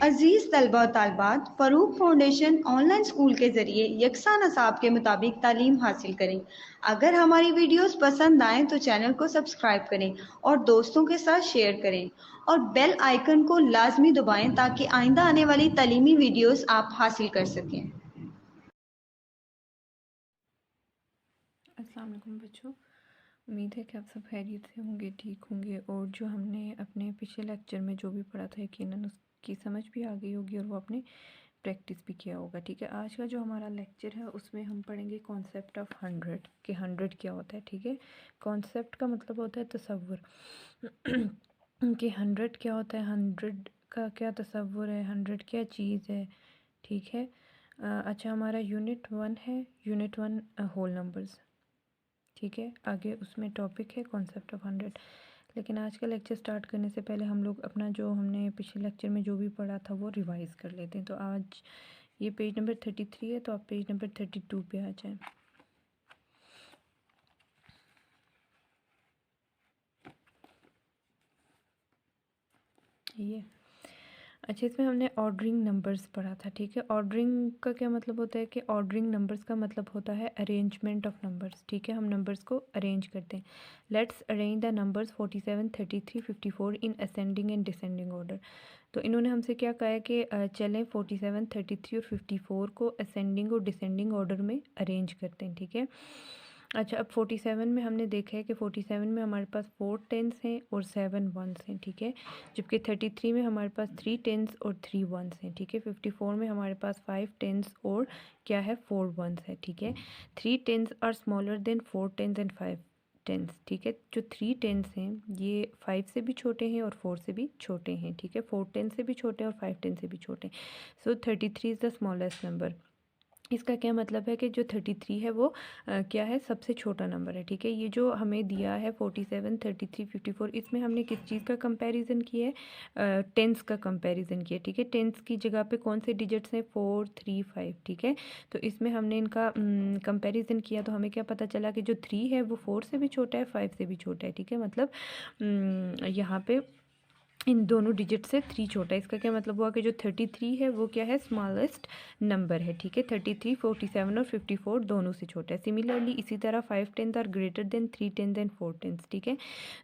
अजीज़ तलबा और तालबात, Farooq foundation online school के ज़रिए यकसा नसाब के मुताबिक तालीम हासिल करें। अगर हमारी वीडियोस पसंद आएँ तो चैनल को सब्सक्राइब करें और दोस्तों के साथ शेयर करें और बेल आइकन को लाजमी दबाएं ताकि आइंदा आने वाली तालीमी वीडियोस आप हासिल कर सकें। अस्सलाम वालेकुम बच्चों, उम्मीद है कि आप सब खैरियत से होंगे, ठीक होंगे और जो हमने अपने पिछले लेक्चर में जो भी पढ़ा था यकीनन उसकी समझ भी आ गई होगी और वो आपने प्रैक्टिस भी किया होगा। ठीक है, आज का जो हमारा लेक्चर है उसमें हम पढ़ेंगे कॉन्सेप्ट ऑफ 100 कि 100 क्या होता है। ठीक है, कॉन्सेप्ट का मतलब होता है तसव्वुर कि 100 क्या होता है, 100 का क्या तसव्वुर है, 100 क्या चीज़ है। ठीक है, अच्छा हमारा यूनिट 1 है, यूनिट 1 होल नंबर्स। ठीक है, आगे उसमें टॉपिक है कॉन्सेप्ट ऑफ 100। लेकिन आज का लेक्चर स्टार्ट करने से पहले हम लोग अपना जो हमने पिछले लेक्चर में जो भी पढ़ा था वो रिवाइज़ कर लेते हैं। तो आज ये पेज नंबर 33 है, तो आप पेज नंबर 32 पे आ जाएं। ये अच्छा, इसमें हमने ऑर्डरिंग नंबर्स पढ़ा था। ठीक है, ऑर्डरिंग का क्या मतलब होता है कि ऑर्डरिंग नंबर्स का मतलब होता है अरेंजमेंट ऑफ नंबर्स। ठीक है, हम नंबर्स को अरेंज करते हैं। Let's arrange the numbers 47, 33, 54 in ascending and descending order. तो इन्होंने हमसे क्या कहा है कि चलें 47, 33 और 54 को असेंडिंग और डिसेंडिंग ऑर्डर में अरेंज करते हैं। ठीक है, अच्छा अब 47 में हमने देखा है कि 47 में हमारे पास 4 टेंस हैं और 7 वंस हैं। ठीक है, जबकि 33 में हमारे पास 3 टेंस और 3 वंस हैं। ठीक है, 54 में हमारे पास 5 टेंस और क्या है 4 वंस है। ठीक है, 3 tens are smaller than 4 tens and 5 tens. ठीक है, जो 3 टेंस हैं ये 5 से भी छोटे हैं और 4 से भी छोटे हैं। ठीक है, 4 टेंस से भी छोटे हैं और 5 टेंस से भी छोटे हैं। सो 33 इज़ द स्मॉलेस्ट नंबर। इसका क्या मतलब है कि जो 33 है वो क्या है, सबसे छोटा नंबर है। ठीक है, ये जो हमें दिया है 47, 33, 54, इसमें हमने किस चीज़ का कंपैरिजन किया है, टेंस का कंपैरिजन किया। ठीक है, टेंस की जगह पे कौन से डिजिट्स हैं, 4, 3, 5। ठीक है, तो इसमें हमने इनका कंपैरिजन किया तो हमें क्या पता चला कि जो 3 है वो 4 से भी छोटा है, 5 से भी छोटा है। ठीक है, मतलब यहाँ पे इन दोनों डिजिट से 3 छोटा है। इसका क्या मतलब हुआ कि जो 33 है वो क्या है, स्मॉलेस्ट नंबर है। ठीक है, 33, 47 और 54 दोनों से छोटा है। सिमिलरली इसी तरह 5 tens are greater than 3 tens and 4 tens. ठीक है,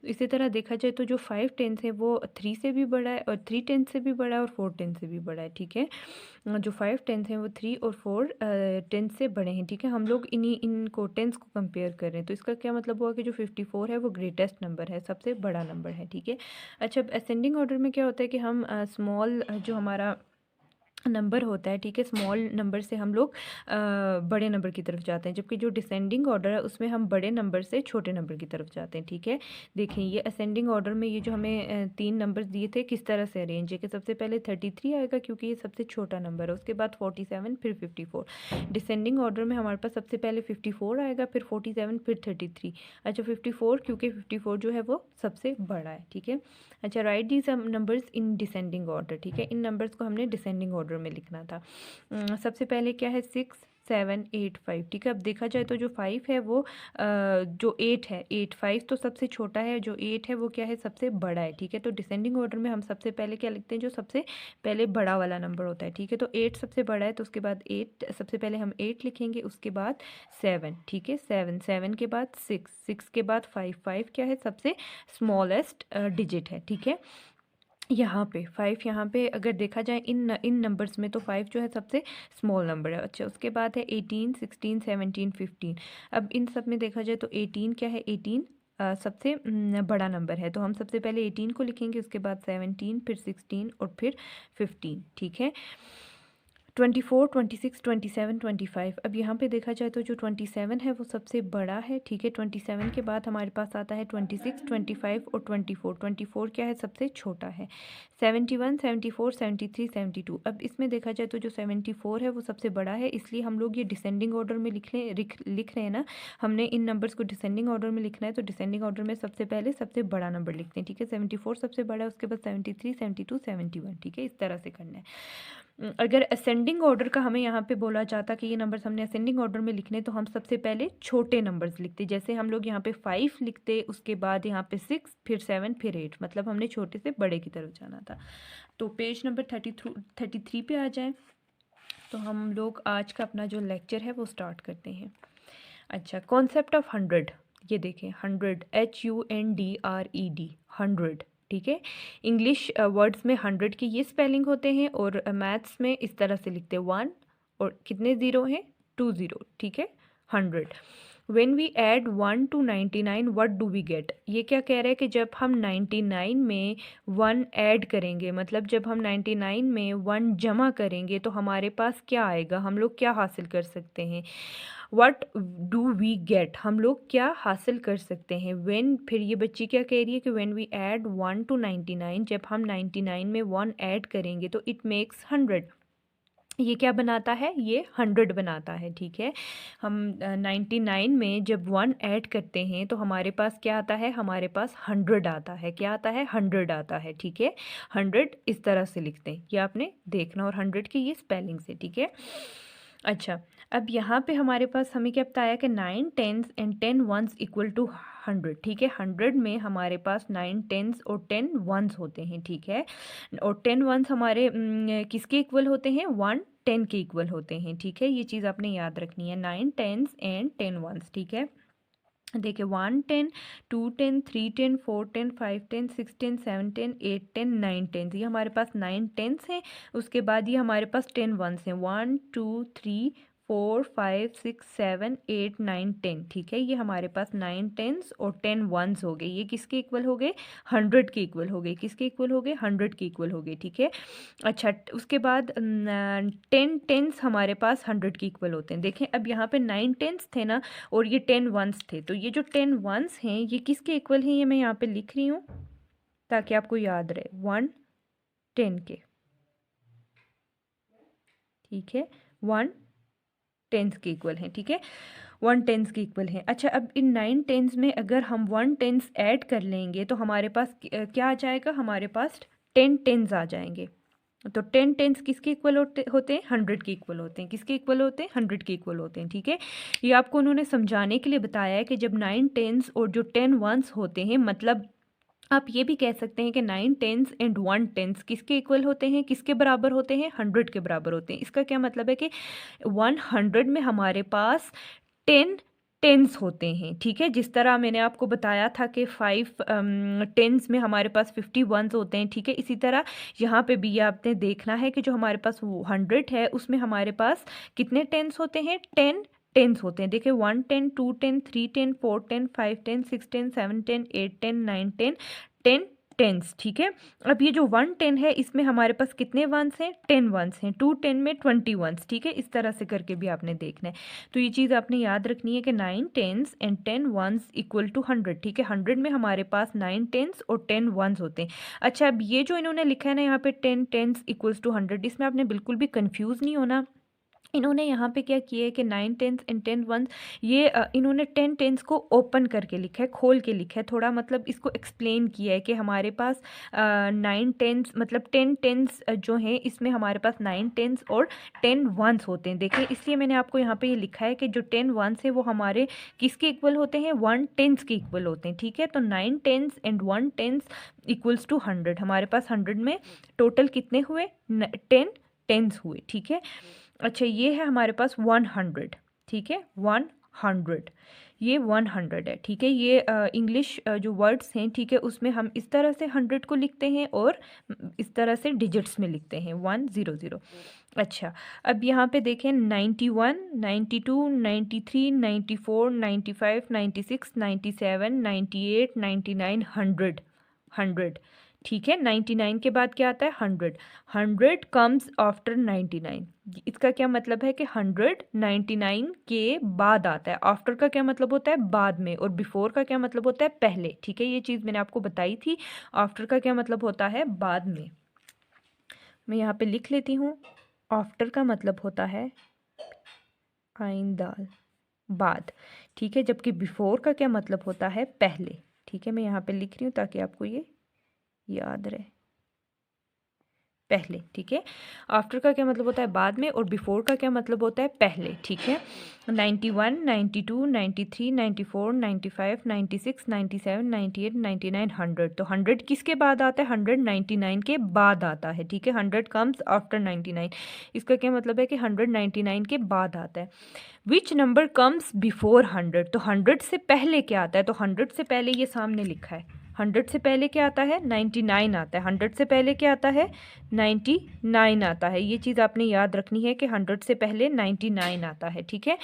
इसी तरह देखा जाए तो जो 5 टेंस है वो 3 से भी बड़ा है और 3 टेंस से भी बड़ा है और 4 टेंस से भी बड़ा है। ठीक है, जो 5 टेंस हैं वो 3 और 4 टेंस से बड़े हैं। ठीक है, हम लोग इनको टेंस को कंपेयर कर रहे हैं, तो इसका क्या मतलब हुआ कि जो 54 है वो ग्रेटेस्ट नंबर है, सबसे बड़ा नंबर है। ठीक है, अच्छा अब असेंडिंग ऑर्डर में क्या होता है कि हम स्मॉल जो हमारा नंबर होता है, ठीक है, स्मॉल नंबर से हम लोग बड़े नंबर की तरफ जाते हैं, जबकि जो डिसेंडिंग ऑर्डर है उसमें हम बड़े नंबर से छोटे नंबर की तरफ जाते हैं। ठीक है, देखें ये असेंडिंग ऑर्डर में ये जो हमें 3 नंबर्स दिए थे किस तरह से अरेंज है कि सबसे पहले 33 आएगा क्योंकि ये सबसे छोटा नंबर है, उसके बाद 47 फिर 54। डिसेंडिंग ऑर्डर में हमारे पास सबसे पहले 54 आएगा, फिर 47 फिर 33। अच्छा 54 क्योंकि 54 जो है वो सबसे बड़ा है। ठीक है, अच्छा right these numbers in descending order. ठीक है, इन नंबर्स को हमने डिसेंडिंग ऑर्डर में लिखना था। सबसे पहले क्या है, 6, 7, 8, 5। ठीक है, अब देखा जाए तो जो 5 है वो जो 8 है, 8, 5 तो सबसे छोटा है, जो 8 है वो क्या है, सबसे बड़ा है। ठीक है, तो डिसेंडिंग ऑर्डर में हम सबसे पहले क्या लिखते हैं, जो सबसे पहले बड़ा वाला नंबर होता है। ठीक है, तो 8 सबसे बड़ा है तो उसके बाद 8 सबसे पहले हम 8 लिखेंगे, उसके बाद 7। ठीक है, 7, 7 के बाद 6, 6 के बाद 5, 5 क्या है, सबसे स्मॉलेस्ट डिजिट है। ठीक है, यहाँ पे 5, यहाँ पे अगर देखा जाए इन नंबर्स में तो 5 जो है सबसे स्मॉल नंबर है। अच्छा उसके बाद है 18, 16, 17, 15। अब इन सब में देखा जाए तो 18 क्या है, 18 सबसे बड़ा नंबर है, तो हम सबसे पहले 18 को लिखेंगे, उसके बाद 17, फिर 16 और फिर 15। ठीक है, 24, 26, 27, 25। अब यहाँ पे देखा जाए तो जो 27 है वो सबसे बड़ा है। ठीक है, 27 के बाद हमारे पास आता है 26, 25 और 24। 24 क्या है, सबसे छोटा है। 71, 74, 73, 72। अब इसमें देखा जाए तो जो 74 है वो सबसे बड़ा है, इसलिए हम लोग ये डिसेंडिंग ऑर्डर में लिख रहे हैं ना, हमने इन नंबर्स को डिसेंडिंग ऑर्डर में लिखना है, तो डिसेंडिंग ऑर्डर में सबसे पहले सबसे बड़ा नंबर लिखते हैं। ठीक है, 74 सबसे बड़ा है, उसके बाद 73, 72, 71। ठीक है, इस तरह से करना है। अगर असेंडिंग ऑर्डर का हमें यहाँ पे बोला जाता कि ये नंबर्स हमने असेंडिंग ऑर्डर में लिखने, तो हम सबसे पहले छोटे नंबर्स लिखते, जैसे हम लोग यहाँ पे 5 लिखते, उसके बाद यहाँ पे 6, फिर 7, फिर 8, मतलब हमने छोटे से बड़े की तरफ जाना था। तो पेज नंबर 33 पे आ जाए तो हम लोग आज का अपना जो लेक्चर है वो स्टार्ट करते हैं। अच्छा, कॉन्सेप्ट ऑफ 100, ये देखें 100, HUNDRED, 100, ठीक है। इंग्लिश वर्ड्स में 100 की ये स्पेलिंग होते हैं, और मैथ्स में इस तरह से लिखते हैं 1 और कितने ज़ीरो हैं, 2 ज़ीरो, ठीक है। 100, when we add 1 to 99 what do we get, ये क्या कह रहा है कि जब हम 99 में 1 ऐड करेंगे, मतलब जब हम 99 में 1 जमा करेंगे तो हमारे पास क्या आएगा, हम लोग क्या हासिल कर सकते हैं। व्हाट डू वी गेट, हम लोग क्या हासिल कर सकते हैं। व्हेन, फिर ये बच्ची क्या कह रही है कि व्हेन वी ऐड 1 to 99, जब हम 99 में 1 ऐड करेंगे तो इट मेक्स 100, ये क्या बनाता है, ये 100 बनाता है, ठीक है। हम 99 में जब 1 ऐड करते हैं तो हमारे पास क्या आता है, हमारे पास 100 आता है, क्या आता है, 100 आता है, ठीक है। 100 इस तरह से लिखते हैं, ये आपने देखना, और 100 की ये स्पेलिंग से, ठीक है। अच्छा, अब यहाँ पे हमारे पास हमें क्या बताया कि 9 10s and 10 1s equal to 100, ठीक है। 100 में हमारे पास 9 10s और 10 1s होते हैं, ठीक है। और 10 1s हमारे किसके इक्वल होते हैं, 1 10 के इक्वल होते हैं, ठीक है। ये चीज़ आपने याद रखनी है, 9 10s एंड 10 1s, ठीक है। देखिए 1 10 2 10 3 10 4 10 5 10 6 10 7 10 8 10 9 10, ये हमारे पास 9 10s हैं। उसके बाद ये हमारे पास 10 1s हैं, 1 2 3 4 5 6 7 8 9 10, ठीक है। ये हमारे पास 9 10s और 10 1s हो गए, ये किसके इक्वल हो गए, 100 के इक्वल हो गए, किसके इक्वल हो गए, 100 के इक्वल हो गए, ठीक है। अच्छा, उसके बाद 10 10s हमारे पास 100 के इक्वल होते हैं। देखें अब यहाँ पे 9 10s थे ना, और ये 10 1s थे, तो ये जो 10 1s हैं ये किसके इक्वल हैं, ये मैं यहाँ पे लिख रही हूँ ताकि आपको याद रहे, 1 10 के, ठीक है। 1 10s के इक्वल हैं, ठीक है, 1 10s के इक्वल हैं। अच्छा, अब इन 9 10s में अगर हम 1 10s ऐड कर लेंगे तो हमारे पास क्या आ जाएगा, हमारे पास 10 10s आ जाएंगे। तो 10 10s किसके इक्वल होते हैं, 100 के इक्वल होते हैं, किसके इक्वल होते हैं, 100 के इक्वल होते हैं, ठीक है। ये आपको उन्होंने समझाने के लिए बताया है कि जब 9 10s और जो 10 1s होते हैं, मतलब आप ये भी कह सकते हैं कि 9 10s एंड 1 10s किसके इक्वल होते हैं, किसके बराबर होते हैं, 100 के बराबर होते हैं। इसका क्या मतलब है कि 100 में हमारे पास 10 10s होते हैं, ठीक है। जिस तरह मैंने आपको बताया था कि 5 10s में हमारे पास 51s होते हैं, ठीक है। इसी तरह यहाँ पे भी ये आपने देखना है कि जो हमारे पास 100 है उसमें हमारे पास कितने 10s होते हैं, 10 10s होते हैं। देखिए 1 10 2 10 3 10 4 10 5 10 6 10 7 10 8 10 9 10 10 10s, ठीक है। अब ये जो 1 10 है इसमें हमारे पास कितने 1s हैं, 10 1s हैं। 2 10 में 20 1s, ठीक है। इस तरह से करके भी आपने देखना है। तो ये चीज़ आपने याद रखनी है कि 9 10s and 10 1s equal to 100, ठीक है। 100 में हमारे पास 9 10s और 10 1s होते हैं। अच्छा, अब ये जो इन्होंने लिखा है ना यहाँ पे 10 10s इक्वल्स टू 100, इसमें आपने बिल्कुल भी कंफ्यूज नहीं होना। इन्होंने यहाँ पे क्या किया है कि 9 10s एंड 10 1s, ये इन्होंने 10 10s को ओपन करके लिखा है, खोल के लिखा है, थोड़ा मतलब इसको एक्सप्लेन किया है कि हमारे पास 9 10s मतलब 10 10s जो हैं इसमें हमारे पास 9 10s और 10 1s होते हैं। देखिए इसलिए मैंने आपको यहाँ पे ये लिखा है कि जो 10 1s है वो हमारे किसके इक्वल होते हैं, 1 10s के इक्वल होते हैं, ठीक है। तो 9 10s and 1 10s equals to 100, हमारे पास 100 में टोटल कितने हुए, 10 10s हुए, ठीक है। अच्छा, ये है हमारे पास 100, ठीक है, 100, ये 100 है, ठीक है। ये इंग्लिश जो वर्ड्स हैं, ठीक है, उसमें हम इस तरह से 100 को लिखते हैं और इस तरह से डिजिट्स में लिखते हैं 100। अच्छा, अब यहाँ पे देखें 91 92 93 94 95 96 97 98 99 100 100, ठीक है। 99 के बाद क्या आता है, 100, 100 कम्स आफ्टर 99। इसका क्या मतलब है कि 100 99 के बाद आता है। आफ्टर का क्या मतलब होता है, बाद में, और बिफोर का क्या मतलब होता है, पहले, ठीक है। ये चीज़ मैंने आपको बताई थी। आफ्टर का क्या मतलब होता है, बाद में। मैं यहाँ पे लिख लेती हूँ, आफ्टर का मतलब होता है आइंदाल, बाद, ठीक है। जबकि बिफोर का क्या मतलब होता है, पहले, ठीक है। मैं यहाँ पे लिख रही हूँ ताकि आपको ये याद रहे। पहले, ठीक है। आफ्टर का क्या मतलब होता है बाद में, और बिफोर का क्या मतलब होता है पहले, ठीक है। 91, 92, 93, 94, 95, 96, 97, 98, 99, 100। तो 100 किसके बाद आता है? 199 के बाद आता है, ठीक है। 100 कम्स आफ्टर 99। इसका क्या मतलब है कि 199 के बाद आता है। Which number comes before 100? तो 100 से पहले क्या आता है? तो 100 से पहले ये सामने लिखा है। 100 से पहले क्या आता है? 99 आता है। 100 से पहले क्या आता है? 99 आता है। ये चीज़ आपने याद रखनी है कि 100 से पहले 99 आता है, ठीक है।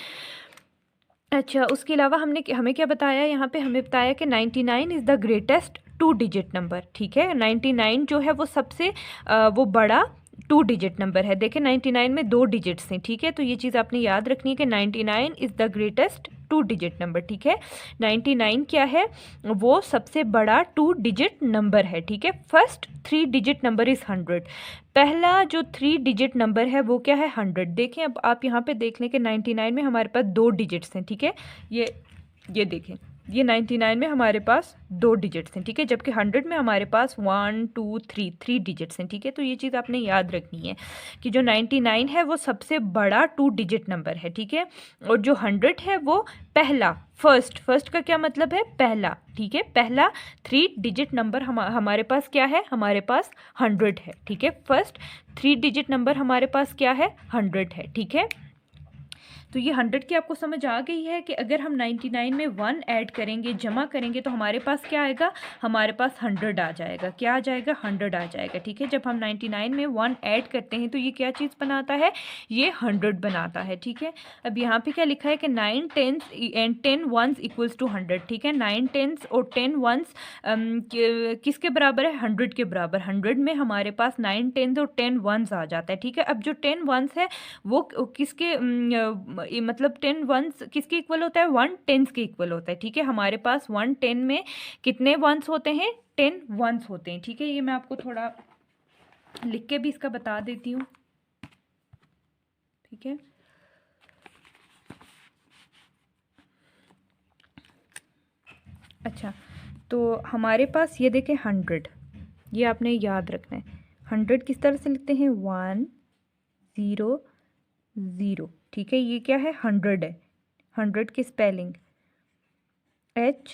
अच्छा, उसके अलावा हमें क्या बताया यहाँ पे? हमें बताया कि 99 is the greatest 2 digit number, ठीक है। 99 जो है वो सबसे वो बड़ा 2 डिजिट नंबर है। देखिए 99 में 2 डिजिट्स हैं, ठीक है। तो ये चीज़ आपने याद रखनी है कि 99 is the greatest 2 digit number, ठीक है। 99 क्या है? वो सबसे बड़ा 2 डिजिट नंबर है, ठीक है। First 3 digit number is 100। पहला जो 3 डिजिट नंबर है वो क्या है? 100। देखें, अब आप यहाँ पे देख लें कि 99 में हमारे पास 2 डिजिट्स हैं, ठीक है। ये देखें, ये 99 में हमारे पास 2 डिजिट्स हैं, ठीक है। जबकि 100 में हमारे पास 1 2 3 डिजिट्स हैं, ठीक है। तो ये चीज़ आपने याद रखनी है कि जो 99 है वो सबसे बड़ा 2 डिजिट नंबर है, ठीक है। और जो 100 है वो पहला, फर्स्ट का क्या मतलब है? पहला, ठीक है। पहला 3 डिजिट नंबर हमारे पास क्या है? हमारे पास 100 है, ठीक है। फर्स्ट 3 डिजिट नंबर हमारे पास क्या है? 100 है, ठीक है। तो ये 100 की आपको समझ आ गई है कि अगर हम 99 में 1 ऐड करेंगे, जमा करेंगे, तो हमारे पास क्या आएगा? हमारे पास 100 आ जाएगा। क्या आ जाएगा? 100 आ जाएगा, ठीक है। जब हम 99 में 1 ऐड करते हैं तो ये क्या चीज़ बनाता है? ये 100 बनाता है, ठीक है। अब यहाँ पे क्या लिखा है कि 9 tens and 10 ones equals to 100, ठीक है। 9 टेंस और 10 वंस किसके बराबर है? 100 के बराबर। 100 में हमारे पास 9 टेंस और 10 वंस आ जाता है, ठीक है। अब जो 10 वंस है वो किसके मतलब 10 वंस किसके इक्वल होता है? 1 टेंस के इक्वल होता है, ठीक है। हमारे पास 1 10 में कितने वंस होते हैं? 10 वंस होते हैं, ठीक है। ये मैं आपको थोड़ा लिख के भी इसका बता देती हूँ, ठीक है। अच्छा, तो हमारे पास ये देखें 100, ये आपने याद रखना है। 100 किस तरह से लिखते हैं? 1 0 0, ठीक है। ये क्या है? 100 है। 100 की स्पेलिंग HUNDRED।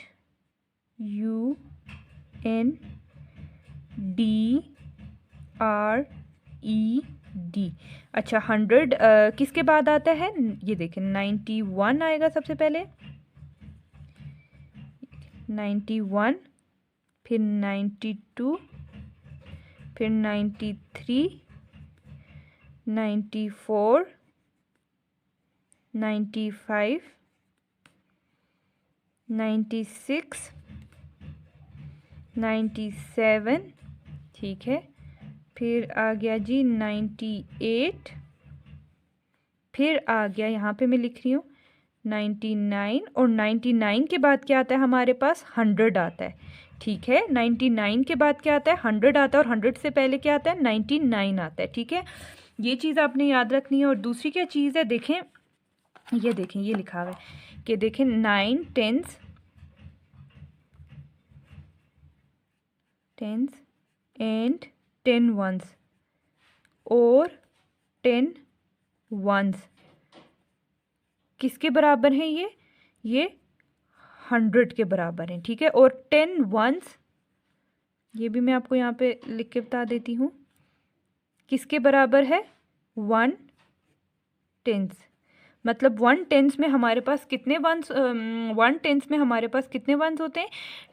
अच्छा, 100 किसके बाद आता है? ये देखें 91 आएगा सबसे पहले, 91, फिर 92, फिर 93, 94, 95, 96, 97, ठीक है। फिर आ गया जी 98, फिर आ गया, यहाँ पे मैं लिख रही हूँ 99, और 99 के बाद क्या आता है हमारे पास? 100 आता है, ठीक है। 99 के बाद क्या आता है? 100 आता है, और 100 से पहले क्या आता है? 99 आता है, ठीक है। ये चीज़ आपने याद रखनी है। और दूसरी क्या चीज़ है? देखें, ये देखें, ये लिखा हुआ है कि देखें 9 टेंस एंड 10 वंस और 10 वंस किसके बराबर हैं? ये 100 के बराबर हैं, ठीक है। और 10 वंस, ये भी मैं आपको यहाँ पे लिख के बता देती हूँ, किसके बराबर है? 1 टेंस। मतलब 1 टेंस में हमारे पास कितने वंस 1 टेंस में हमारे पास कितने वंस होते हैं?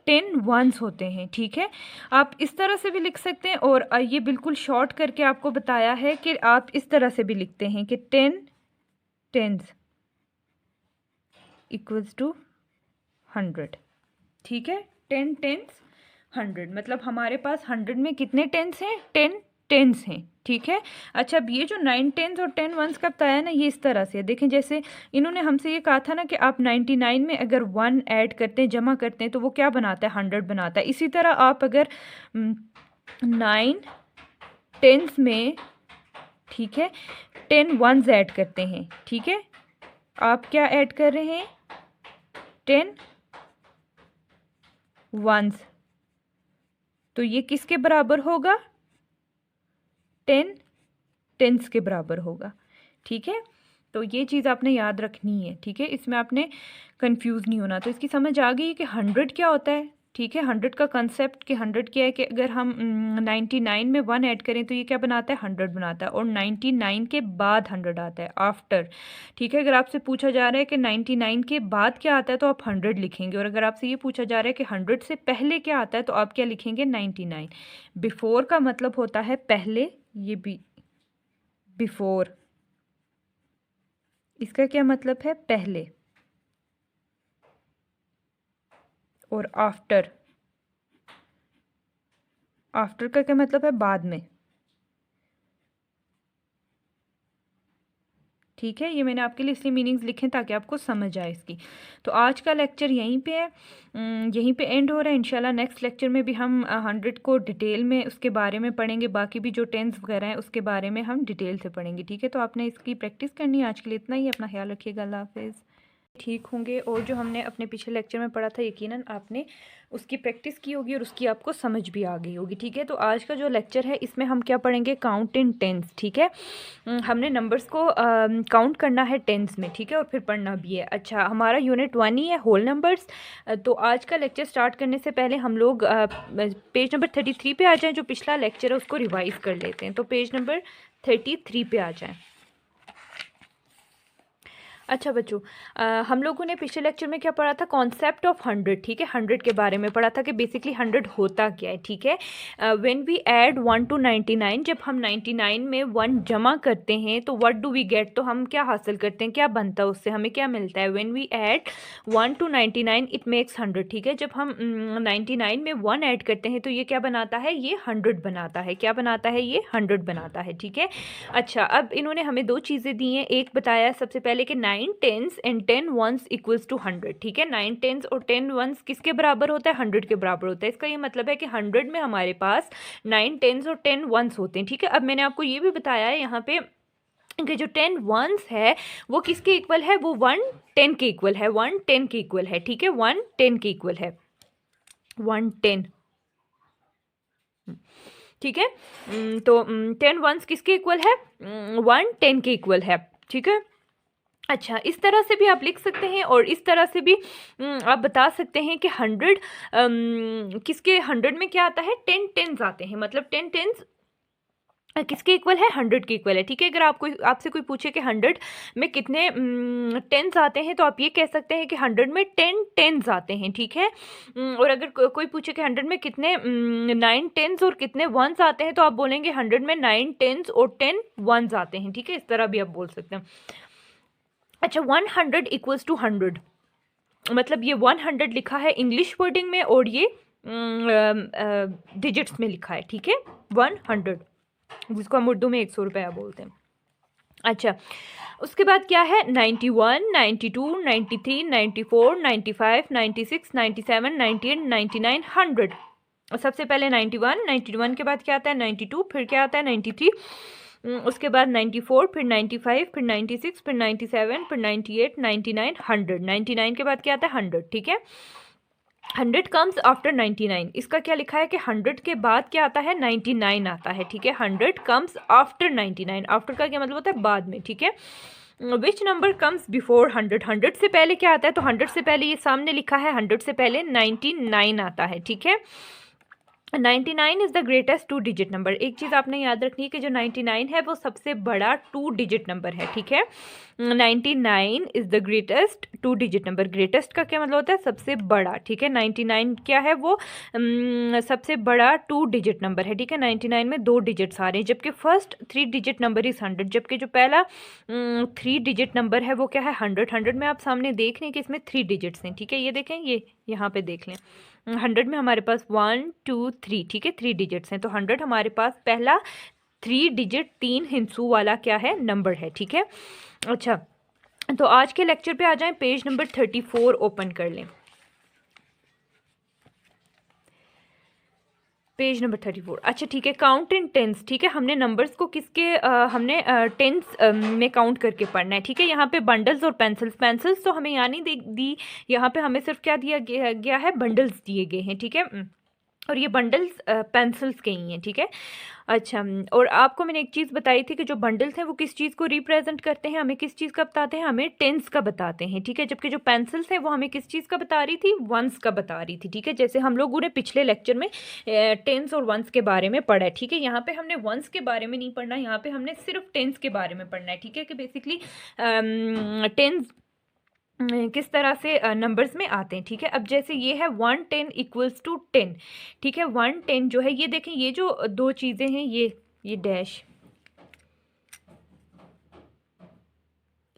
10 वंस होते हैं, ठीक है। आप इस तरह से भी लिख सकते हैं, और ये बिल्कुल शॉर्ट करके आपको बताया है कि आप इस तरह से भी लिखते हैं कि 10 टेंस इक्वल्स टू 100, ठीक है। 10 टेंस 100, मतलब हमारे पास 100 में कितने टेंस हैं? 10 टेंस हैं, ठीक है। अच्छा, अब ये जो 9 टेंस और 10 वंस का बताया ना, ये इस तरह से देखें, जैसे इन्होंने हमसे ये कहा था ना कि आप 99 में अगर 1 ऐड करते हैं, जमा करते हैं, तो वो क्या बनाता है? 100 बनाता है। इसी तरह आप अगर 9 टेंस में, ठीक है, 10 वंस ऐड करते हैं, ठीक है, आप क्या ऐड कर रहे हैं? 10 वंस, तो ये किसके बराबर होगा? 10 टेंस के बराबर होगा, ठीक है। तो ये चीज़ आपने याद रखनी है, ठीक है, इसमें आपने कंफ्यूज नहीं होना। तो इसकी समझ आ गई कि 100 क्या होता है, ठीक है। 100 का कंसेप्ट कि 100 क्या है कि अगर हम 99 में 1 ऐड करें तो ये क्या बनाता है, 100 बनाता है। और 99 के बाद 100 आता है, आफ्टर, ठीक है। अगर आपसे पूछा जा रहा है कि 99 के बाद क्या आता है तो आप 100 लिखेंगे, और अगर आपसे ये पूछा जा रहा है कि 100 से पहले क्या आता है तो आप क्या लिखेंगे, 99। बिफोर का मतलब होता है पहले, ये भी बिफोर, इसका क्या मतलब है, पहले। और आफ्टर, आफ्टर का क्या मतलब है, बाद में, ठीक है। ये मैंने आपके लिए इसलिए मीनिंग्स लिखे ताकि आपको समझ आए इसकी। तो आज का लेक्चर यहीं पे है, यहीं पे एंड हो रहा है। इंशाल्लाह नेक्स्ट लेक्चर में भी हम 100 को डिटेल में उसके बारे में पढ़ेंगे, बाकी भी जो टेंस वगैरह हैं उसके बारे में हम डिटेल से पढ़ेंगे, ठीक है। तो आपने इसकी प्रैक्टिस करनी है। आज के लिए इतना ही, अपना ख्याल रखिएगा, अल्लाह हाफिज़। ठीक होंगे, और जो हमने अपने पिछले लेक्चर में पढ़ा था यकीनन आपने उसकी प्रैक्टिस की होगी और उसकी आपको समझ भी आ गई होगी, ठीक है। तो आज का जो लेक्चर है इसमें हम क्या पढ़ेंगे, काउंट इन टेंस, ठीक है। हमने नंबर्स को काउंट करना है टेंस में, ठीक है, और फिर पढ़ना भी है। अच्छा, हमारा यूनिट 1 ही है, होल नंबर्स। तो आज का लेक्चर स्टार्ट करने से पहले हम लोग पेज नंबर 33 पे आ जाएँ। जो पिछला लेक्चर है उसको रिवाइज़ कर लेते हैं। तो पेज नंबर 33 पे आ जाएँ। अच्छा बच्चों, हम लोगों ने पिछले लेक्चर में क्या पढ़ा था, कॉन्सेप्ट ऑफ 100, ठीक है। 100 के बारे में पढ़ा था कि बेसिकली 100 होता क्या है, ठीक है। व्हेन वी ऐड 1 टू 99, जब हम 99 में 1 जमा करते हैं तो व्हाट डू वी गेट, तो हम क्या हासिल करते हैं, क्या बनता है उससे, हमें क्या मिलता है। When we add 1 to 99 it makes 100, ठीक है। जब हम 99 में 1 ऐड करते हैं तो ये क्या बनाता है, ये 100 बनाता है। क्या बनाता है, ये 100 बनाता है, ठीक है। अच्छा, अब इन्होंने हमें दो चीज़ें दी हैं। एक बताया सबसे पहले कि 9 tens and 10 ones equals to 100, ठीक है। 9 टेंस और 10 वंस किसके बराबर होता है, 100 के बराबर होता है। इसका ये मतलब है कि 100 में हमारे पास 9 टेंस और 10 वंस होते हैं, ठीक है। अब मैंने आपको ये भी बताया है यहाँ पे कि जो 10 वंस है वो किसके इक्वल है, वो 1 10 के इक्वल है, 1 10 के इक्वल है, ठीक है। 1 10 के इक्वल है, 1 10, ठीक है। तो 10 वंस किसके इक्वल है, 1 10 के इक्वल है, ठीक है। अच्छा, इस तरह से भी आप लिख सकते हैं और इस तरह से भी आप बता सकते हैं कि 100 किसके, 100 में क्या आता है, 10 टेंस आते हैं, मतलब 10 टेंस किसके इक्वल है, 100 के इक्वल है, ठीक है। अगर आपसे कोई पूछे कि 100 में कितने टेंस आते हैं तो आप ये कह सकते हैं कि 100 में 10 टेंस आते हैं, ठीक है। और अगर कोई पूछे कि 100 में कितने 9 टेंस और कितने वंस आते हैं तो आप बोलेंगे 100 में 9 टेंस और 10 वंस आते हैं, ठीक है। इस तरह भी आप बोल सकते हैं। अच्छा, 100 इक्वल्स टू 100, मतलब ये 100 लिखा है इंग्लिश वर्डिंग में और ये डिजिट्स में लिखा है, ठीक है। 100, जिसको हम उर्दू में 100 रुपया बोलते हैं। अच्छा, उसके बाद क्या है, 91 92 93 94 95 96 97 98 99 100। सबसे पहले 91, 91 के बाद क्या आता है, 92, फिर क्या आता है 93, उसके बाद 94, फिर 95, फिर 96, फिर 97, फिर 98 99 100। 99 के बाद क्या आता है, 100, ठीक है। 100 कम्स आफ्टर 99, इसका क्या लिखा है कि 100 के बाद क्या आता है, 99 आता है, ठीक है। 100 कम्स आफ्टर 99, आफ्टर का क्या मतलब होता है, बाद में, ठीक है। विच नंबर कम्स बिफोर 100, 100 से पहले क्या आता है, तो 100 से पहले ये सामने लिखा है, 100 से पहले 99 आता है, ठीक है। 99 is the greatest 2 digit number. एक चीज़ आपने याद रखनी है कि जो 99 है वो सबसे बड़ा 2 डिजिट नंबर है, ठीक है। 99 is the greatest 2 digit number. Greatest का क्या मतलब होता है, सबसे बड़ा, ठीक है। 99 क्या है, वो सबसे बड़ा 2 डिजिट नंबर है, ठीक है। 99 में 2 डिजिट्स आ रहे हैं, जबकि फर्स्ट 3 डिजिट नंबर इज़ 100, जबकि जो पहला 3 डिजिट नंबर है वो क्या है, 100। 100 में आप सामने देख लें कि इसमें 3 डिजिट्स हैं, ठीक है। ये देखें, ये यहाँ पे देख लें, 100 में हमारे पास 1 2 3, ठीक है, 3 डिजिट्स हैं। तो 100 हमारे पास पहला 3 डिजिट 3 हिंसू वाला क्या है, नंबर है, ठीक है। अच्छा, तो आज के लेक्चर पे आ जाएं, पेज नंबर 34 ओपन कर लें। पेज नंबर 34, अच्छा ठीक है। काउंट इन टेंस, ठीक है। हमने नंबर्स को किसके हमने टेंस में काउंट करके पढ़ना है, ठीक है। यहाँ पे बंडल्स और पेंसिल्स तो हमें यहाँ नहीं दी, यहाँ पे हमें सिर्फ क्या दिया गया है, बंडल्स दिए गए हैं, ठीक है। और ये बंडल्स पेंसिल्स के ही हैं, ठीक है। अच्छा, और आपको मैंने एक चीज़ बताई थी कि जो बंडल्स हैं वो किस चीज़ को रिप्रेजेंट करते हैं, हमें किस चीज़ का बताते हैं, हमें टेंस का बताते हैं, ठीक है। जबकि जो पेंसिल्स है वो हमें किस चीज़ का बता रही थी, वंस का बता रही थी, ठीक है। जैसे हम लोगों ने पिछले लेक्चर में टेंस और वंस के बारे में पढ़ा है, ठीक है। यहाँ पे हमने वंस के बारे में नहीं पढ़ना, यहाँ पे हमने सिर्फ टेंस के बारे में पढ़ना है, ठीक है। कि बेसिकली टेंस किस तरह से नंबर्स में आते हैं, ठीक है। अब जैसे ये है 110 इक्वल्स टू 10, ठीक है। 110 जो है, ये देखें, ये जो दो चीज़ें हैं, ये डैश,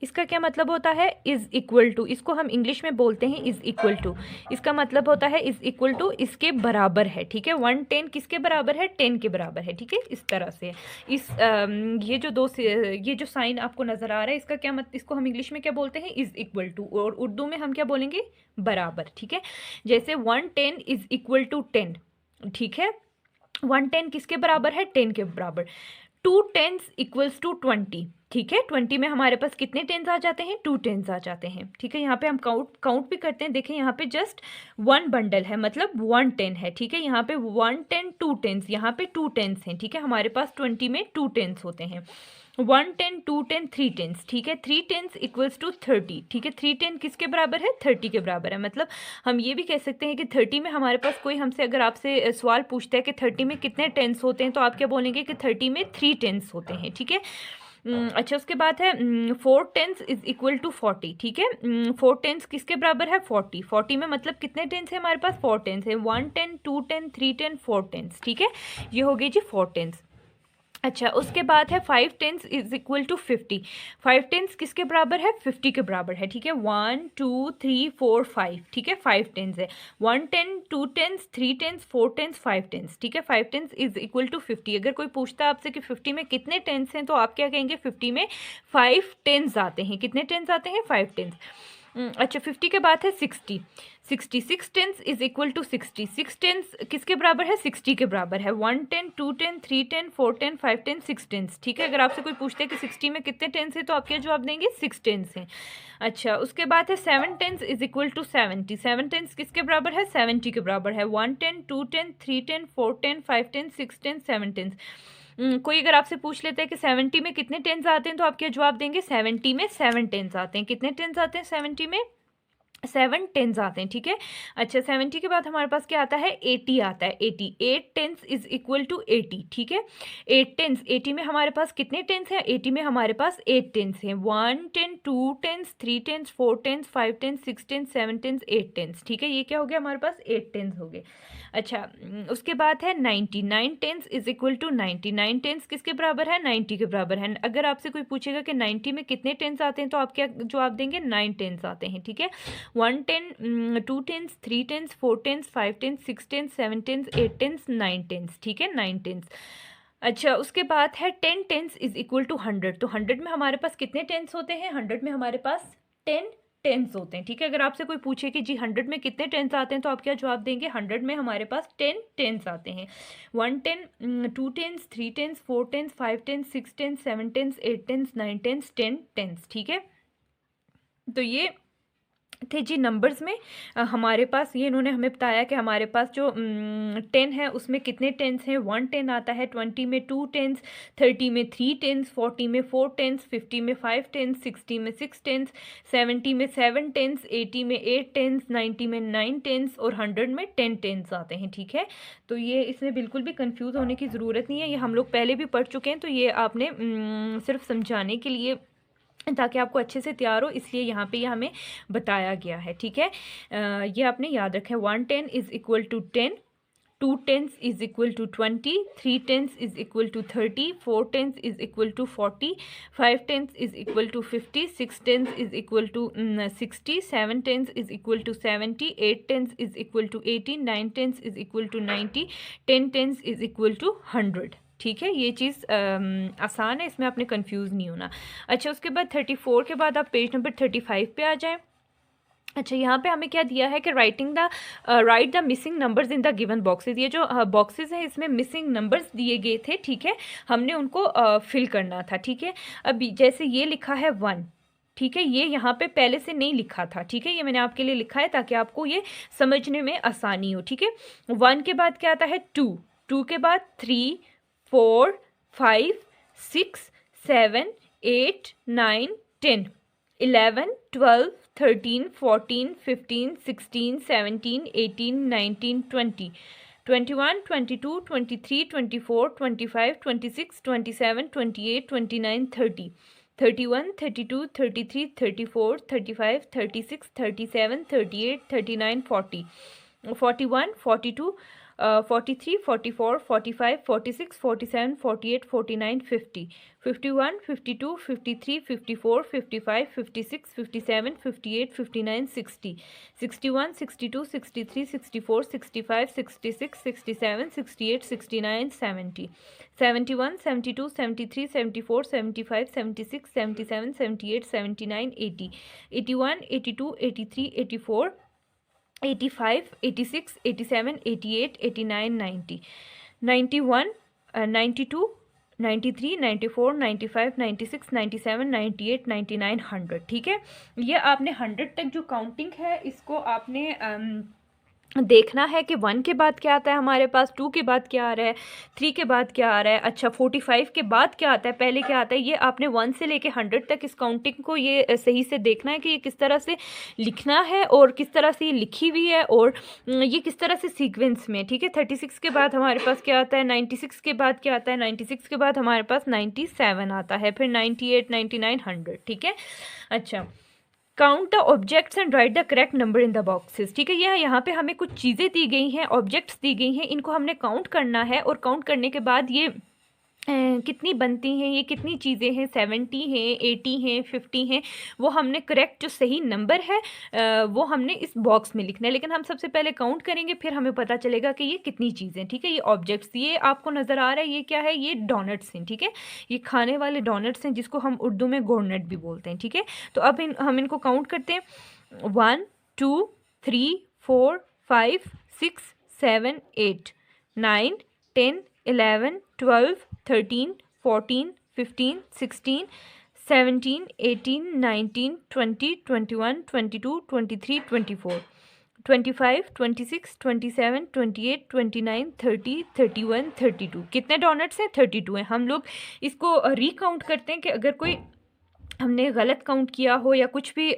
इसका क्या मतलब होता है, इज़ इक्वल टू, इसको हम इंग्लिश में बोलते हैं इज़ इक्वल टू। इसका मतलब होता है इज़ इक्वल टू, इसके बराबर है, ठीक है। 110 किसके बराबर है, 10 के बराबर है, ठीक है। इस तरह से इस ये जो साइन आपको नज़र आ रहा है, इसका क्या इसको हम इंग्लिश में क्या बोलते हैं, इज़ इक्वल टू, और उर्दू में हम क्या बोलेंगे, बराबर, ठीक है। जैसे 110 इज़ इक्वल टू 10, ठीक है। 110 किसके बराबर है, 10 के बराबर। 2 टेंस इक्वल्स टू 20, ठीक है। 20 में हमारे पास कितने टेंस आ जाते हैं, 2 टेंस आ जाते हैं, ठीक है। यहाँ पे हम काउंट भी करते हैं, देखें यहाँ पे जस्ट 1 बंडल है, मतलब 110 है, ठीक है। यहाँ पे 110 2 टेंस, यहाँ पे 2 टेंस हैं, ठीक है। हमारे पास 20 में 2 टेंस होते हैं। 110 210 3 टेंस, ठीक है। 3 टेंस इक्वल्स टू 30, ठीक है। 3 टेन किसके बराबर है, 30 के बराबर है। मतलब हम ये भी कह सकते हैं कि 30 में हमारे पास कोई हमसे अगर आपसे सवाल पूछता है कि 30 में कितने टेंस होते हैं, तो आप क्या बोलेंगे कि 30 में 3 टेंस होते हैं, ठीक है। अच्छा, उसके बाद है 4 टेंस इज इक्वल टू 40, ठीक है। 4 टेंस किसके बराबर है, 40। 40 में मतलब कितने टेंस है हमारे पास, 4 टेंस है। 110 210 310 4 टेंस, ठीक है। ये हो गई जी 4 टेंस। अच्छा, उसके बाद है 5 tens is equal to 50। 5 tens किसके बराबर है, 50 के बराबर है, ठीक है। 1 2 3 4 5, ठीक है। 5 टेंस है। 110 2 टेंस 3 टेंस 4 टेंस 5 टेंस, ठीक है। 5 टेंस इज इक्वल टू 50। अगर कोई पूछता है आपसे कि 50 में कितने टेंस हैं, तो आप क्या कहेंगे, 50 में 5 टेंस आते हैं। कितने टेंस आते हैं, 5 टेंस। अच्छा, 50 के बाद है 60। 6 tens is equal to 60। 6 tens किसके बराबर है, 60 के बराबर है। 110 210 310 410 510 6 टेंस, ठीक है। अगर आपसे कोई पूछता है कि 60 में कितने टेंस है, तो आप क्या जवाब देंगे, 6 टेंस हैं। अच्छा, उसके बाद है 7 tens is equal to 70। 7 tens किसके बराबर है, 70 के बराबर है। 110 210 310 410 510 6 टेंस 7 टेंस। कोई अगर आपसे पूछ लेता है कि 70 में कितने टेंस आते हैं, तो आप क्या जवाब देंगे, 70 में 7 टेंस आते हैं। कितने टेंस आते हैं 70 में, 7 टेंस आते हैं, ठीक है। अच्छा, 70 के बाद हमारे पास क्या आता है, 80 आता है। 80 8 टेंस इज इक्वल टू 80, ठीक है। 8 टेंस, 80 में हमारे पास कितने टेंस हैं, 80 में हमारे पास 8 टेंस हैं। 1 10 2 tens 3 tens 4 tens 5 tens 6 tens 7 tens 8 tens, ठीक है। ये क्या हो गया हमारे पास, 8 टेंस हो गए। अच्छा, उसके बाद है 90। 9 tens is equal to 90। 9 tens किसके बराबर है, 90 के बराबर है। अगर आपसे कोई पूछेगा कि 90 में कितने टेंस आते हैं, तो आप क्या जवाब देंगे, 9 टेंस आते हैं, ठीक है। 110 2 tens 3 tens 4 tens 5 tens 6 tens 7 tens 8 tens 9 tens, ठीक है। 9 टेंस। अच्छा, उसके बाद है 10 टेंस इज इक्वल टू 100। तो 100 में हमारे पास कितने टेंस होते हैं, 100 में हमारे पास 10 टेंस होते हैं, ठीक है। अगर आपसे कोई पूछे कि जी 100 में कितने टेंस आते हैं, तो आप क्या जवाब देंगे, 100 में हमारे पास 10 टेंस आते हैं। 110 2 tens 3 tens 4 tens 5 tens 6 tens 7 tens 8 tens 9 tens 10 tens, ठीक है। तो ये थे जी नंबर्स में हमारे पास, ये इन्होंने हमें बताया कि हमारे पास जो 10 है उसमें कितने टेंस हैं। 110 आता है, 20 में 2 टेंस, 30 में 3 टेंस, 40 में 4 टेंस, 50 में 5 टेंस, 60 में 6 टेंस, 70 में 7 टेंस, 80 में 8 टेंस, 90 में 9 टेंस और 100 में 10 टेंस आते हैं, ठीक है। तो ये इसमें बिल्कुल भी कंफ्यूज होने की ज़रूरत नहीं है, ये हम लोग पहले भी पढ़ चुके हैं। तो ये आपने सिर्फ समझाने के लिए, ताकि आपको अच्छे से तैयार हो, इसलिए यहाँ पे ये हमें बताया गया है, ठीक है। ये आपने याद रखें। 110 is equal to 10, 2 tens is equal to 20, 3 tens is equal to 30, 4 tens is equal to 40, 5 tens is equal to 50, 6 tens is equal to 60, 7 tens is equal to 70, 8 tens is equal to 80, 9 tens is equal to 90, 10 tens is equal to 100, ठीक है। ये चीज़ आसान है, इसमें आपने confuse नहीं होना। अच्छा, उसके बाद 34 के बाद आप पेज नंबर 35 पे आ जाएं। अच्छा, यहाँ पे हमें क्या दिया है कि right the missing numbers in the given boxes. ये जो बॉक्सेस हैं इसमें मिसिंग नंबर्स दिए गए थे, ठीक है। हमने उनको फिल करना था, ठीक है। अभी जैसे ये लिखा है 1, ठीक है, ये यहाँ पे पहले से नहीं लिखा था, ठीक है, ये मैंने आपके लिए लिखा है ताकि आपको ये समझने में आसानी हो, ठीक है। 1 के बाद क्या आता है 2, 2 के बाद 3, 4, 5, 6, 7, 8, 9, 10, 11, 12, 13, 14, 15, 16, 17, 18, 19, 20, 21, 22, 23, 24, 25, 26, 27, 28, 29, 30, 31, 32, 33, 34, 35, 36, 37, 38, 39, 40, 41, 42, 43, 44, 45, 46, 47, 48, 49, 50, 51, 52, 53, 54, 55, 56, 57, 58, 59, 60, 61, 62, 63, 64, 65, 66, 67, 68, 69, 70, 71, 72, 73, 74, 75, 76, 77, 78, 79, 80, 81, 82, 83, 84, 85, 86, 87, 88, 89, 90, 91, 92, 93, 94, 95, 96, 97, 98, 99, 100, ठीक है। ये आपने 100 तक जो काउंटिंग है इसको आपने देखना है कि 1 के बाद क्या आता है हमारे पास, 2 के बाद क्या आ रहा है, 3 के बाद क्या आ रहा है, अच्छा 45 के बाद क्या आता है, पहले क्या आता है, ये आपने 1 से लेके 100 तक इस काउंटिंग को ये सही से देखना है कि ये किस तरह से लिखना है और किस तरह से ये लिखी हुई है और ये किस तरह से सीक्वेंस में, ठीक है। 36 के बाद हमारे पास क्या आता है, 96 के बाद क्या आता है, 96 के बाद हमारे पास 97 आता है, फिर 98, 99, 100, ठीक है। अच्छा, count the objects and right the correct number in the boxes, ठीक है। ये यहाँ पे हमें कुछ चीज़ें दी गई हैं, ऑब्जेक्ट्स दी गई हैं, इनको हमने काउंट करना है और काउंट करने के बाद ये कितनी बनती हैं, ये कितनी चीज़ें हैं, 70 हैं, 80 हैं, 50 हैं, वो हमने करेक्ट जो सही नंबर है वो हमने इस बॉक्स में लिखना है। लेकिन हम सबसे पहले काउंट करेंगे, फिर हमें पता चलेगा कि ये कितनी चीज़ें, ठीक है। ये ऑब्जेक्ट्स, ये आपको नज़र आ रहा है, ये क्या है, ये डोनट्स हैं, ठीक है। ये खाने वाले डोनट्स हैं जिसको हम उर्दू में गोरनट भी बोलते हैं, ठीक है। तो अब हम इनको काउंट करते हैं, 1, 2, 3, 4, 5, 6, 7, 8, 9, 10, 11, 12, 13, 14, 15, 16, 17, 18, 19, 20, 21, 22, 23, 24, 25, 26, 27, 28, 29, 30, 31, 32, कितने डोनट्स हैं, 32 हैं। हम लोग इसको रिकाउंट करते हैं कि अगर कोई हमने गलत काउंट किया हो या कुछ भी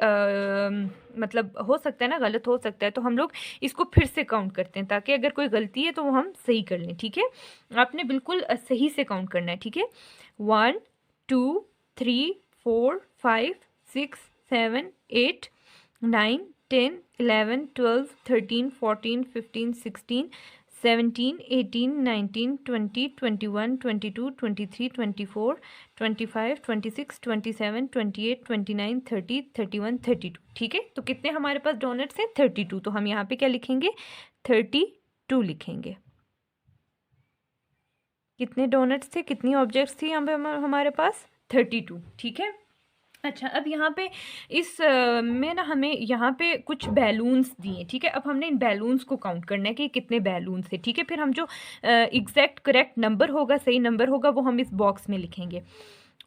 मतलब हो सकता है ना, गलत हो सकता है, तो हम लोग इसको फिर से काउंट करते हैं ताकि अगर कोई गलती है तो वो हम सही कर लें, ठीक है। आपने बिल्कुल सही से काउंट करना है, ठीक है। 1, 2, 3, 4, 5, 6, 7, 8, 9, 10, 11, 12, 13, 14, 15, 16, 17, 18, 19, 20, 21, 22, 23, 24, 25, 26, 27, 28, 29, 30, 31, 32, ठीक है। तो कितने हमारे पास डोनट्स हैं, 32। तो हम यहाँ पे क्या लिखेंगे, 32 लिखेंगे। कितने डोनट्स थे, कितनी ऑब्जेक्ट्स थी यहाँ पे हमारे पास, 32, ठीक है। अच्छा, अब यहाँ पे इस में ना हमें यहाँ पे कुछ बैलून्स दिए, ठीक है। अब हमने इन बैलून्स को काउंट करना है कि कितने बैलून्स है, ठीक है। फिर हम जो एग्जैक्ट करेक्ट नंबर होगा, सही नंबर होगा, वो हम इस बॉक्स में लिखेंगे।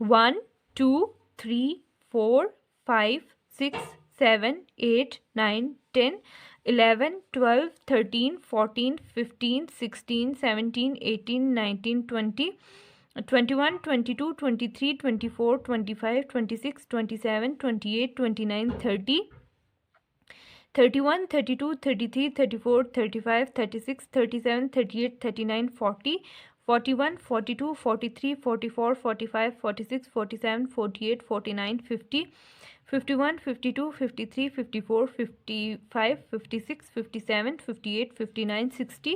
1, 2, 3, 4, 5, 6, 7, 8, 9, 10, 11, 12, 13, 14, 15, 16, 17, 18, 19, 20, 21, 22, 23, 24, 25, 26, 27, 28, 29, 30, 31, 32, 33, 34, 35, 36, 37, 38, 39, 40, 41, 42, 43, 44, 45, 46, 47, 48, 49, 50, 51, 52, 53, 54, 55, 56, 57, 58, 59, 60,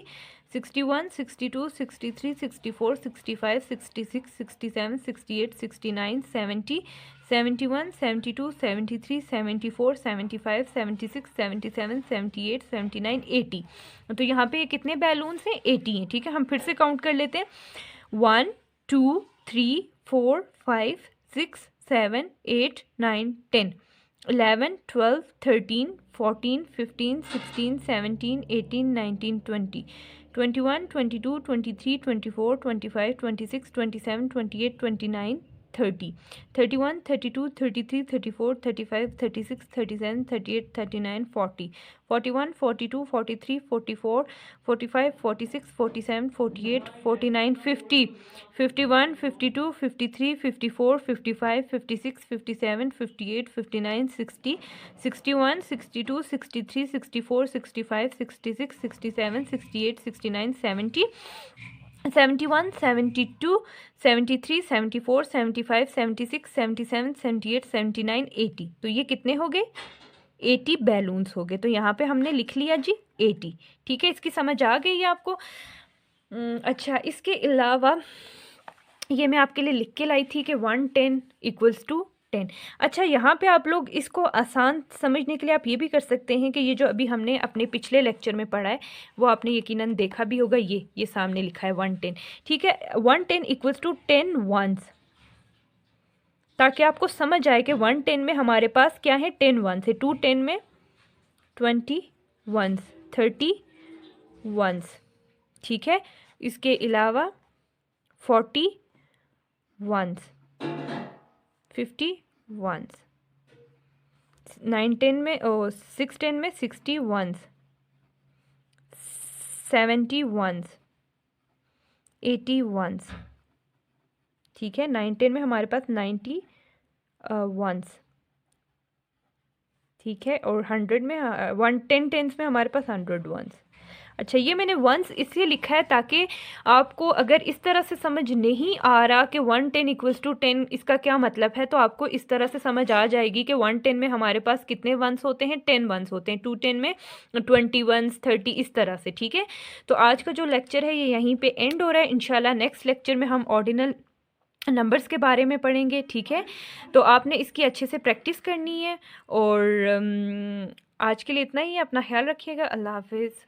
61, 62, 63, 64, 65, 66, 67, 68, 69, 70, 71, 72, 73, 74, 75, 76, 77, 78, 79, 80। तो यहाँ पे कितने बैलून्स हैं, 80 हैं, ठीक है। हम फिर से काउंट कर लेते हैं, 1, 2, 3, 4, 5, 6, 7, 8, 9, 10, 11, 12, 13, 14, 15, 16, 17, 18, 19, 20, 21, 22, 23, 24, 25, 26, 27, 28, 29, 30, 31, 32, 33, 34, 35, 36, 37, 38, 39, 40, 41, 42, 43, 44, 45, 46, 47, 48, 49, 50, 51, 52, 53, 54, 55, 56, 57, 58, 59, 60, 61, 62, 63, 64, 65, 66, 67, 68, 69, 70, 71, 72, 73, 74, 75, 76, 77, 78, 79, 80। तो ये कितने हो गए? 80 बैलून्स हो गए। तो यहाँ पे हमने लिख लिया जी 80। ठीक है, इसकी समझ आ गई है आपको? अच्छा, इसके अलावा ये मैं आपके लिए लिख के लाई थी कि 110 इक्वल्स टू 10। अच्छा, यहाँ पे आप लोग इसको आसान समझने के लिए आप ये भी कर सकते हैं कि ये जो अभी हमने अपने पिछले लेक्चर में पढ़ा है वो आपने यकीनन देखा भी होगा। ये सामने लिखा है 110। ठीक है, 110 इक्वल्स टू 10 वंस, ताकि आपको समझ आए कि 110 में हमारे पास क्या है, 10 वंस है। 210 में 20 वंस, 30 वंस। ठीक है, इसके अलावा 40 वंस, 50 वंस, 910 में 610 में 60 वंस, 70 वंस, 80 वंस। ठीक है, 910 में हमारे पास 90 वंस। ठीक है, और 100 में 110 टेंस में हमारे पास 100 वंस। अच्छा, ये मैंने वंस इसलिए लिखा है ताकि आपको अगर इस तरह से समझ नहीं आ रहा कि 110 इक्वल्स टू 10 इसका क्या मतलब है, तो आपको इस तरह से समझ आ जाएगी कि 110 में हमारे पास कितने वंस होते हैं, 10 वंस होते हैं। 210 में 20 वंस, 30, इस तरह से। ठीक है, तो आज का जो लेक्चर है ये यहीं पे एंड हो रहा है। इंशाल्लाह नेक्स्ट लेक्चर में हम ऑर्डिनल नंबर्स के बारे में पढ़ेंगे। ठीक है, तो आपने इसकी अच्छे से प्रैक्टिस करनी है। और आज के लिए इतना ही है। अपना ख्याल रखिएगा। अल्लाह हाफिज़।